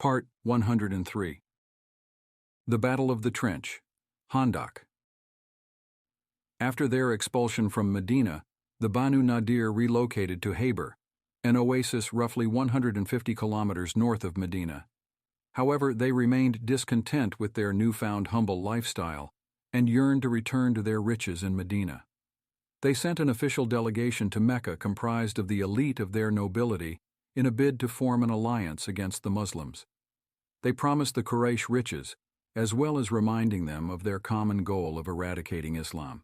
Part 103. The Battle of the Trench, Handak. After their expulsion from Medina, the Banu Nadir relocated to Habur, an oasis roughly 150 kilometers north of Medina. However, they remained discontent with their newfound humble lifestyle and yearned to return to their riches in Medina. They sent an official delegation to Mecca comprised of the elite of their nobility in a bid to form an alliance against the Muslims. They promised the Quraysh riches, as well as reminding them of their common goal of eradicating Islam.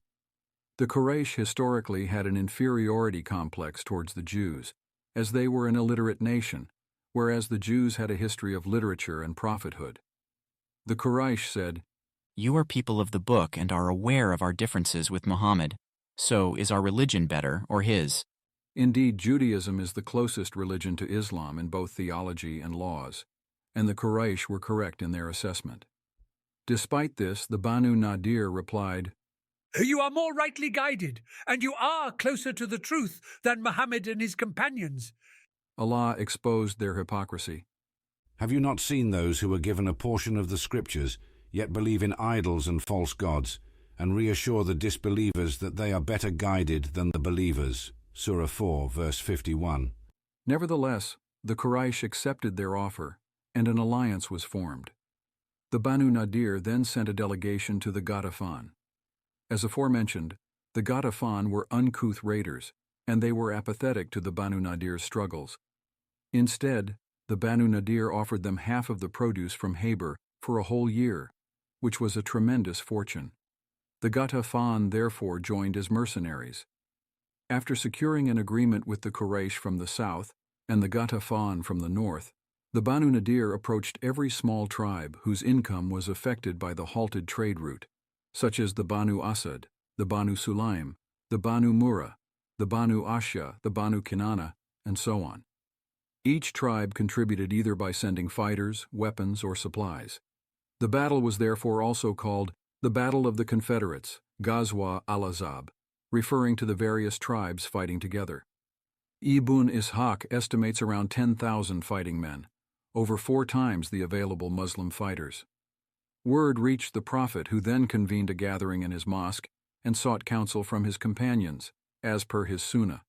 The Quraysh historically had an inferiority complex towards the Jews, as they were an illiterate nation, whereas the Jews had a history of literature and prophethood. The Quraysh said, "You are people of the book and are aware of our differences with Muhammad. So is our religion better or his?" Indeed, Judaism is the closest religion to Islam in both theology and laws, and the Quraysh were correct in their assessment. Despite this, the Banu Nadir replied, "You are more rightly guided, and you are closer to the truth than Muhammad and his companions." Allah exposed their hypocrisy. Have you not seen those who are given a portion of the scriptures, yet believe in idols and false gods, and reassure the disbelievers that they are better guided than the believers? Surah 4, verse 51. Nevertheless, the Quraysh accepted their offer, and an alliance was formed. The Banu Nadir then sent a delegation to the Ghatafan. As aforementioned, the Ghatafan were uncouth raiders, and they were apathetic to the Banu Nadir's struggles. Instead, the Banu Nadir offered them half of the produce from Habur for a whole year, which was a tremendous fortune. The Ghatafan therefore joined as mercenaries. After securing an agreement with the Quraysh from the south and the Ghatafan from the north, the Banu Nadir approached every small tribe whose income was affected by the halted trade route, such as the Banu Asad, the Banu Sulaim, the Banu Murrah, the Banu Ashya, the Banu Kinana, and so on. Each tribe contributed either by sending fighters, weapons, or supplies. The battle was therefore also called the Battle of the Confederates, Ghazwa al-Azab, referring to the various tribes fighting together. Ibn Ishaq estimates around 10,000 fighting men, over 4 times the available Muslim fighters. Word reached the Prophet, who then convened a gathering in his mosque and sought counsel from his companions, as per his sunnah.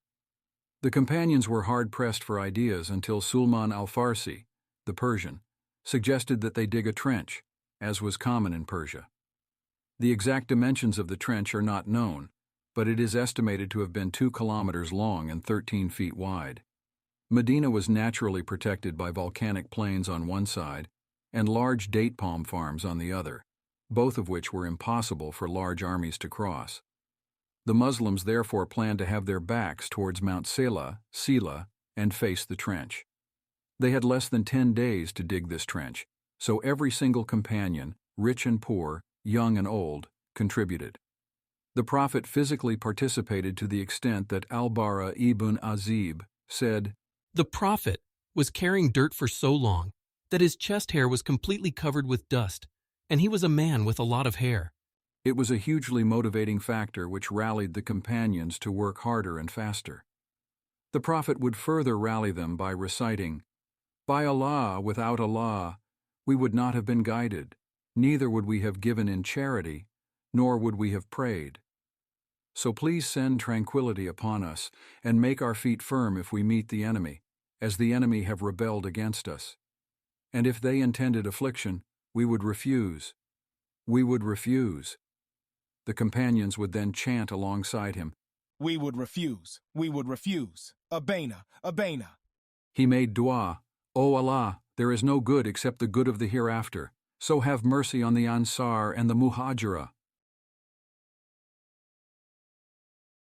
The companions were hard-pressed for ideas until Sulman al-Farsi, the Persian, suggested that they dig a trench, as was common in Persia. The exact dimensions of the trench are not known, but it is estimated to have been 2 kilometers long and 13 feet wide. Medina was naturally protected by volcanic plains on one side and large date palm farms on the other, both of which were impossible for large armies to cross. The Muslims therefore planned to have their backs towards Mount Selah, and face the trench. They had less than 10 days to dig this trench, so every single companion, rich and poor, young and old, contributed. The Prophet physically participated to the extent that Al-Bara ibn Azib said, "The Prophet was carrying dirt for so long that his chest hair was completely covered with dust, and he was a man with a lot of hair." It was a hugely motivating factor which rallied the companions to work harder and faster. The Prophet would further rally them by reciting, "By Allah, without Allah, we would not have been guided, neither would we have given in charity, nor would we have prayed. So please send tranquility upon us, and make our feet firm if we meet the enemy, as the enemy have rebelled against us. And if they intended affliction, we would refuse. We would refuse." The companions would then chant alongside him, "We would refuse, we would refuse, Abena, Abena." He made dua, "O Allah, there is no good except the good of the hereafter, so have mercy on the Ansar and the Muhajira."